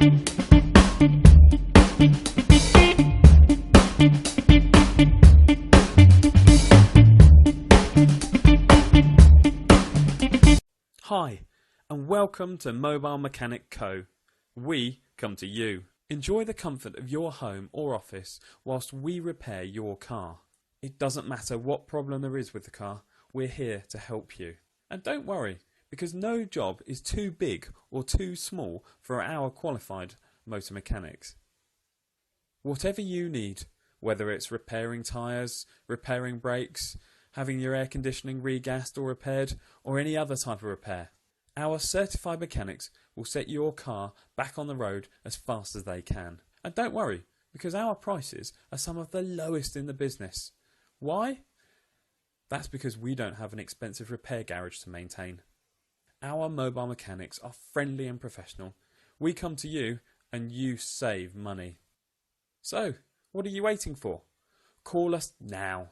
Hi, and welcome to Mobile Mechanic Co. We come to you. Enjoy the comfort of your home or office whilst we repair your car. It doesn't matter what problem there is with the car, we're here to help you. And don't worry, because no job is too big or too small for our qualified motor mechanics. Whatever you need, whether it's repairing tyres, repairing brakes, having your air conditioning regassed or repaired, or any other type of repair, our certified mechanics will set your car back on the road as fast as they can. And don't worry, because our prices are some of the lowest in the business. Why? That's because we don't have an expensive repair garage to maintain. Our mobile mechanics are friendly and professional. We come to you and you save money. So, what are you waiting for? Call us now.